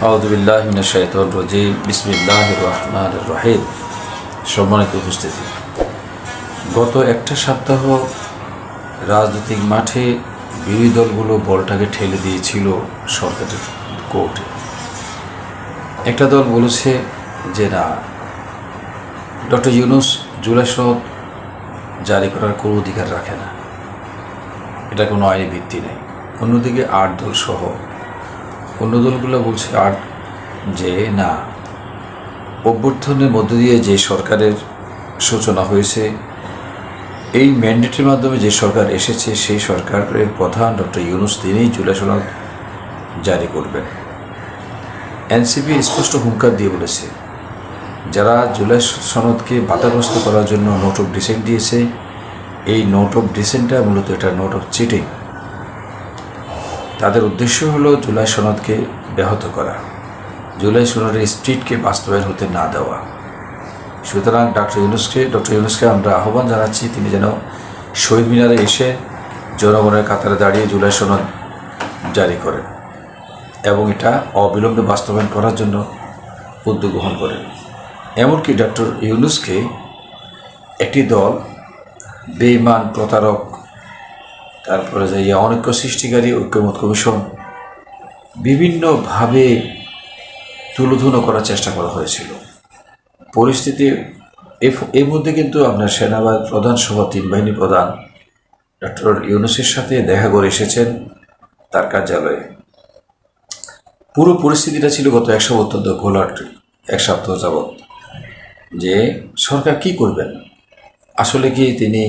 আউযুবিল্লাহি মিনাশ শাইতানির রাজিম বিসমিল্লাহির রহমানির রহিম। সম্মানিত উপস্থিতি, গত একটা সপ্তাহ রাজনৈতিক মাঠে বিরোধী দলগুলো বলটাকে ঠেলে দিয়েছিল সরকারের কোর্টে। একটা দল বলেছে যে না, ডক্টর ইউনূস জুলাই সনদ জারি করার কোনো অধিকার রাখে না, এটা কোনো আইনি ভিত্তি নেই। অন্যদিকে ৮ দল সহ অন্য দলগুলো বলছে যে না, অভ্যুত্থানের মধ্য দিয়ে যে সরকারের সূচনা হয়েছে, এই ম্যান্ডেটের মাধ্যমে যে সরকার এসেছে, সেই সরকারের প্রধান ডক্টর ইউনূস তিনিই জুলাই সনদ জারি করবেন। এনসিপি স্পষ্ট হুঙ্কার দিয়ে বলেছে, যারা জুলাই সনদকে বাধাগ্রস্ত করার জন্য নোট অফ ডিসেন্ট দিয়েছে, এই নোট অফ ডিসেন্টটা মূলত এটা নোট অফ চিটিং। তাদের উদ্দেশ্য হলো জুলাই সনদকে ব্যাহত করা, জুলাই সনদের স্পিরিটকে বাস্তবায়ন হতে না দেওয়া। সুতরাং ডক্টর ইউনূসকে আমরা আহ্বান জানাচ্ছি, তিনি যেন শহীদ মিনারে এসে জনগণের কাতারে দাঁড়িয়ে জুলাই সনদ জারি করেন এবং এটা অবিলম্বে বাস্তবায়ন করার জন্য উদ্যোগ গ্রহণ করেন। এমনকি ডক্টর ইউনূসকে একটি দল বেঈমান, প্রতারক, তারপরে যে অনৈক্য সৃষ্টিকারী ঐক্যমত কমিশন বিভিন্নভাবে তুলোধুনো করার চেষ্টা করা হয়েছিল। পরিস্থিতি এর মধ্যে কিন্তু আপনার সেনাবাহিনী প্রধান সহ 3 বাহিনী প্রধান ডক্টর ইউনূসের সাথে দেখা করে এসেছেন তার কার্যালয়ে। পুরো পরিস্থিতিটা ছিল গত এক সপ্তাহ অত্যন্ত ঘোলাট, এক সপ্তাহ যাবৎ, যে সরকার কি করবেন। আসলে কি তিনি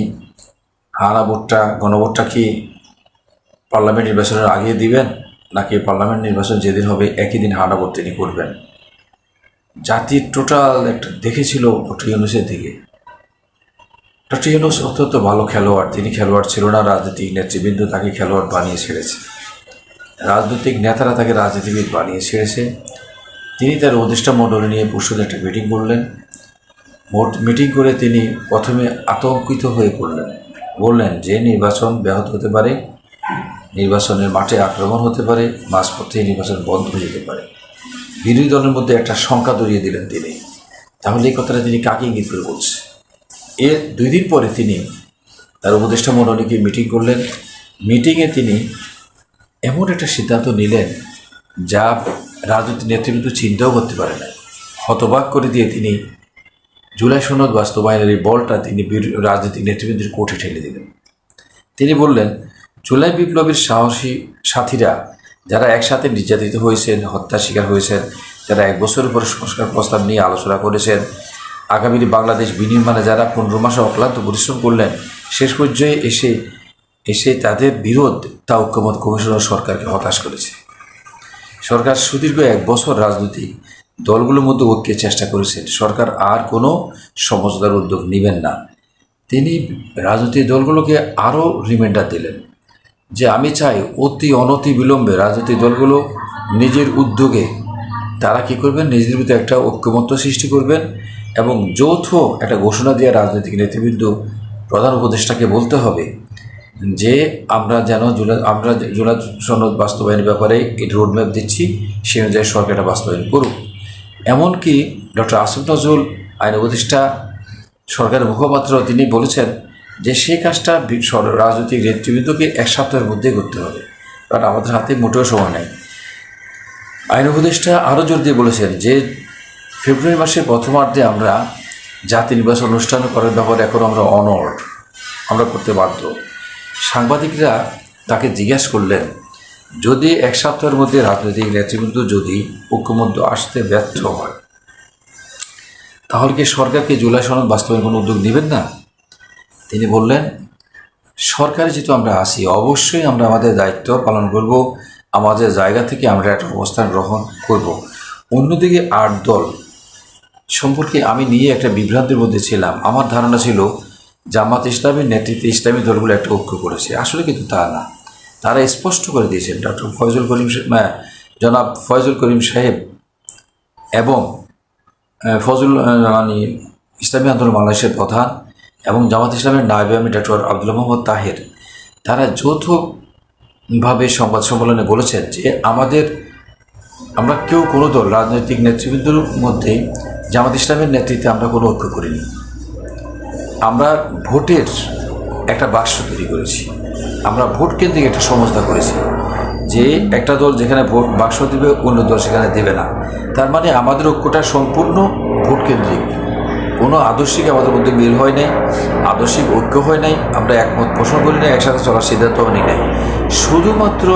গণভোটটা কি পার্লামেন্ট নির্বাচনের আগে দিবেন, নাকি পার্লামেন্ট নির্বাচন যেদিন হবে একই দিন হানাভোট তিনি করবেন। জাতির টোটাল একটা দেখেছিল ডক্টর ইউনূসের দিকে। ডক্টর ইউনূস অত্যন্ত ভালো খেলোয়াড়, তিনি খেলোয়াড় ছিল না, রাজনৈতিক নেতৃবৃন্দ তাকে খেলোয়াড় বানিয়ে ছেড়েছে, রাজনৈতিক নেতারা তাকে রাজনীতিবিদ বানিয়ে ছেড়েছে। তিনি তার উপদেষ্টা মণ্ডলী নিয়ে পরশুদিন একটা মিটিং করলেন। মিটিং করে তিনি প্রথমে আতঙ্কিত হয়ে পড়লেন, বললেন যে নির্বাচন ব্যাহত হতে পারে, নির্বাচনের মাঠে আক্রমণ হতে পারে, মাঝপথে নির্বাচন বন্ধ হয়ে যেতে পারে। বিরোধী দলের মধ্যে একটা শঙ্কা ধরিয়ে দিলেন তিনি। তাহলে এই কথাটা তিনি কাকে ইঙ্গিত করে বলছে? এর 2 দিন পরে তিনি তার উপদেষ্টা মণ্ডলীকে মিটিং করলেন। মিটিংয়ে তিনি এমন একটা সিদ্ধান্ত নিলেন যা রাজনৈতিক নেতৃবৃন্দ চিন্তাও করতে পারে না। হতবাক করে দিয়ে তিনি জুলাই সনদ বাস্তবায়নের এই বলটা তিনি রাজনৈতিক নেতৃবৃন্দের কোর্টে ঠেলে দিলেন। তিনি বললেন, জুলাই বিপ্লবের সাহসী সাথীরা যারা একসাথে নির্যাতিত হয়েছেন, হত্যার শিকার হয়েছেন, যারা 1 বছরের পরে সংস্কার প্রস্তাব নিয়ে আলোচনা করেছেন, আগামী বাংলাদেশ বিনির্মাণে যারা 15 মাসে অক্লান্ত পরিশ্রম করলেন, শেষ পর্যায়ে এসে তাদের বিরোধ তা ঐক্যমত কমিশন ও সরকারকে হতাশ করেছে। সরকার সুদীর্ঘ 1 বছর রাজনৈতিক দলগুলোর মধ্যে ঐক্যের চেষ্টা করেছেন, সরকার আর কোনো সমঝোতার উদ্যোগ নেবেন না। তিনি রাজনৈতিক দলগুলোকে আরও রিমাইন্ডার দিলেন যে আমি চাই অনতি বিলম্বে রাজনৈতিক দলগুলো নিজের উদ্যোগে তারা কী করবেন, নিজেদের ভিতরে একটা ঐক্যমত্য সৃষ্টি করবেন এবং যৌথ একটা ঘোষণা দিয়ে রাজনৈতিক নেতৃবৃন্দ প্রধান উপদেষ্টাকে বলতে হবে যে আমরা জুলাই সনদ বাস্তবায়নের ব্যাপারে এটি রোডম্যাপ দিচ্ছি, সেই অনুযায়ী সরকার এটা বাস্তবায়ন করুক। এমনকি ডক্টর আসিফ নজরুল, আইন উপদেষ্টা, সরকারের মুখপাত্র, তিনি বলেছেন যে সেই কাজটা রাজনৈতিক নেতৃবৃন্দকে 1 সপ্তাহের মধ্যেই করতে হবে, কারণ আমাদের হাতে মোটেও সময় নেই। আইন উপদেষ্টা আরও জোর দিয়ে বলেছেন যে ফেব্রুয়ারি মাসের প্রথমার্ধে আমরা জাতীয় নির্বাচন অনুষ্ঠান করার ব্যাপারে এখন আমরা অনড়, আমরা করতে বাধ্য। সাংবাদিকরা তাকে জিজ্ঞাসা করলেন, যদি 1 সপ্তাহের মধ্যে রাজনৈতিক নেতৃবৃন্দ যদি ঐক্যমত্য আসতে ব্যর্থ হয়, তাহলে কি সরকারকে জুলাই সনদ বাস্তবায়নের কোনো উদ্যোগ নেবেন না? তিনি বললেন, সরকারে যেহেতু আমরা আসি, অবশ্যই আমরা আমাদের দায়িত্ব পালন করব, আমাদের জায়গা থেকে আমরা একটা অবস্থান গ্রহণ করব। অন্যদিকে 8 দল সম্পর্কে আমি নিয়ে একটা বিভ্রান্তির মধ্যে ছিলাম। আমার ধারণা ছিল জামাত ইসলামের নেতৃত্বে ইসলামী দলগুলো একটা ঐক্য করেছে, আসলে কিন্তু তা না। তারা স্পষ্ট করে দিয়েছেন, জনাব ফয়জুল করিম সাহেব এবং ইসলামী আন্দোলন বাংলাদেশের প্রধান এবং জামাত ইসলামের নায়েব আমির ডক্টর আব্দুল মোহাম্মদ তাহের, তারা যৌথভাবে সংবাদ সম্মেলনে বলেছেন যে আমাদের আমরা কেউ কোনো দল রাজনৈতিক নেতৃবৃন্দের মধ্যে জামাত ইসলামের নেতৃত্বে আমরা কোনো ঐক্য করিনি। আমরা ভোটের একটা বাক্স তৈরি করেছি, আমরা ভোট কেন্দ্রিক একটা সমঝোতা করেছি যে একটা দল যেখানে ভোট বাক্স দেবে অন্য দল সেখানে দেবে না। তার মানে আমাদের ঐক্যটা সম্পূর্ণ ভোট কেন্দ্রিক, কোনো আদর্শিক আমাদের মধ্যে মিল হয় নাই, আদর্শিক ঐক্য হয় নাই, আমরা একমত পোষণ করি নাই, একসাথে চলার সিদ্ধান্ত নিই নাই। শুধুমাত্র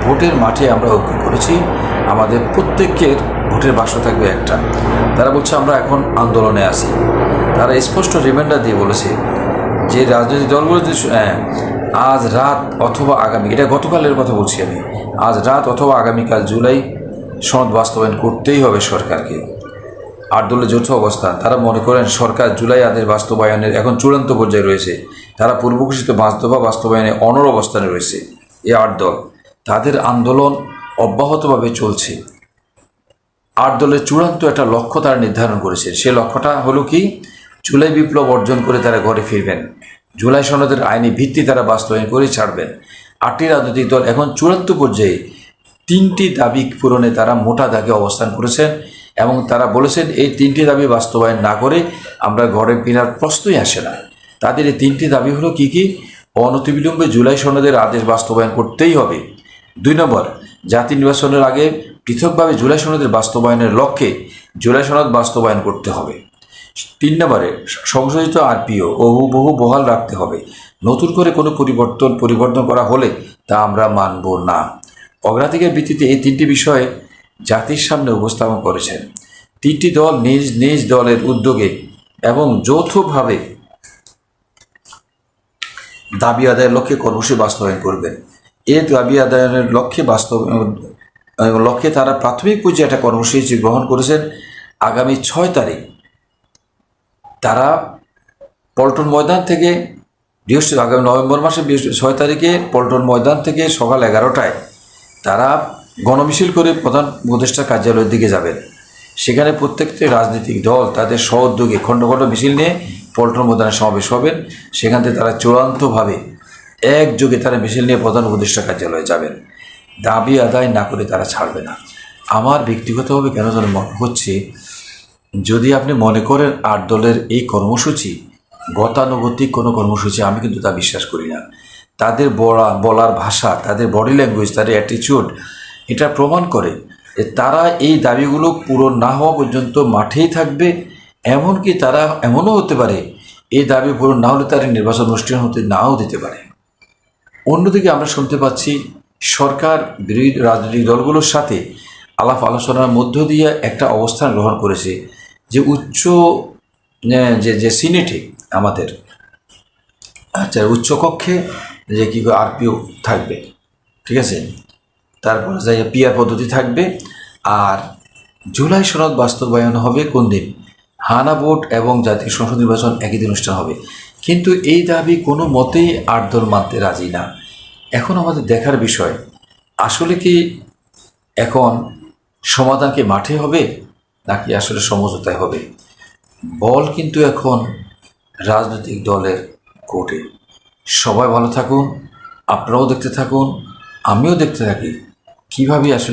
ভোটের মাঠে আমরা ঐক্য করেছি, আমাদের প্রত্যেকের ভোটের বাক্স থাকবে একটা। তারা বলছে আমরা এখন আন্দোলনে আছি, তারা স্পষ্ট রিমাইন্ডার দিয়ে বলেছে যে রাজনৈতিক দলগুলো যে আজ রাত অথবা আগামী, এটা গতকালের কথা বলছি আমি, আজ রাত অথবা আগামীকাল জুলাই সনদ বাস্তবায়ন করতেই হবে সরকারকে। 8 দলের যৌথ অবস্থান, তারা মনে করেন সরকার জুলাই আদেশ বাস্তবায়নের এখন চূড়ান্ত পর্যায়ে রয়েছে, তারা পূর্ব ঘোষিত বাস্তবায়নে অনড় অবস্থানে রয়েছে। এই 8 দল তাদের আন্দোলন অব্যাহতভাবে চলছে। 8 দলের চূড়ান্ত একটা লক্ষ্য তারা নির্ধারণ করেছে, সে লক্ষ্যটা হলো কি, জুলাই বিপ্লব অর্জন করে তারা ঘরে ফিরবেন, জুলাই সনদের আইনি ভিত্তি তারা বাস্তবায়ন করে ছাড়বেন। 8টি রাজনৈতিক দল এখন চূড়ান্ত পর্যায়ে 3টি দাবি পূরণে তারা মোটা দাগে অবস্থান করেছেন এবং তারা বলেছেন এই 3টি দাবি বাস্তবায়ন না করে আমরা ঘরে ফেরার প্রশ্নই আসে না। তাদের এই 3টি দাবি হলো কি কি? অনতিবিলম্বে জুলাই সনদের আদেশ বাস্তবায়ন করতেই হবে। 2 নম্বর, জাতীয় নির্বাচনের আগে পৃথকভাবে জুলাই সনদের বাস্তবায়নের লক্ষ্যে জুলাই সনদ বাস্তবায়ন করতে হবে। 3 নম্বরে, সংশোধিত আরপিও বহু বহাল রাখতে হবে, নতুন করে কোনো পরিবর্তন করা হলে তা আমরা মানব না। অগ্রাধিকার ভিত্তিতে এই 3টি বিষয়ে জাতির সামনে উপস্থাপন করেছেন। 3টি দল নিজ নিজ দলের উদ্যোগে এবং যৌথভাবে দাবি আদায়ের লক্ষ্যে কর্মসূচি বাস্তবায়ন করবেন। এই দাবি আদায়ের লক্ষ্যে তারা প্রাথমিক পর্যায়ে একটা কর্মসূচি গ্রহণ করেছেন। আগামী 6 তারিখ তারা পল্টন ময়দান থেকে আগামী নভেম্বর মাসের 6 তারিখে পল্টন ময়দান থেকে সকাল 11টায় তারা গণমিছিল করে প্রধান উপদেষ্টার কার্যালয়ের দিকে যাবেন। সেখানে প্রত্যেকটি রাজনৈতিক দল তাদের স্ব-উদ্যোগে খণ্ড খণ্ড মিছিল নিয়ে পল্টন ময়দানে সমাবেশ হবেন। সেখান থেকে তারা চূড়ান্তভাবে একযোগে তারা মিছিল নিয়ে প্রধান উপদেষ্টার কার্যালয়ে যাবেন। দাবি আদায় না করে তারা ছাড়বে না। আমার ব্যক্তিগতভাবে কেন যেন মনে হচ্ছে, যদি আপনি মনে করেন 8 দলের এই কর্মসূচি গতানুগতিক কোনো কর্মসূচি, আমি কিন্তু তা বিশ্বাস করি না। তাদের বলার ভাষা, তাদের বডি ল্যাঙ্গুয়েজ, তাদের অ্যাটিচিউড এটা প্রমাণ করে যে তারা এই দাবিগুলো পূরণ না হওয়া পর্যন্ত মাঠেই থাকবে। এমনকি তারা এমনও হতে পারে এই দাবি পূরণ না হলে তারা নির্বাচন অনুষ্ঠান হতে নাও দিতে পারে। অন্যদিকে আমরা শুনতে পাচ্ছি সরকার বিরোধী রাজনৈতিক দলগুলোর সাথে আলাপ আলোচনার মধ্য দিয়ে একটা অবস্থান গ্রহণ করেছে যে যে সিনেটে আমাদের উচ্চকক্ষে যে কী আরপিও থাকবে, ঠিক আছে, তারপরে যাই পিআর পদ্ধতি থাকবে, আর জুলাই সনদ বাস্তবায়ন হবে কোন দিন? হানা ভোট এবং জাতীয় সংসদ নির্বাচন একই দিন অনুষ্ঠান হবে। কিন্তু এই দাবি কোনো মতেই 8 দল মানতে রাজি না। এখন আমাদের দেখার বিষয়, আসলে কি এখন সমাধান কি মাঠে হবে নাকি আসলে সমঝোতায় হবে? বল কিন্তু এখন রাজনৈতিক দলের কোর্টে। সবাই ভালো থাকুন, আপনারাও দেখতে থাকুন, আমিও দেখতে থাকি কীভাবে আসলে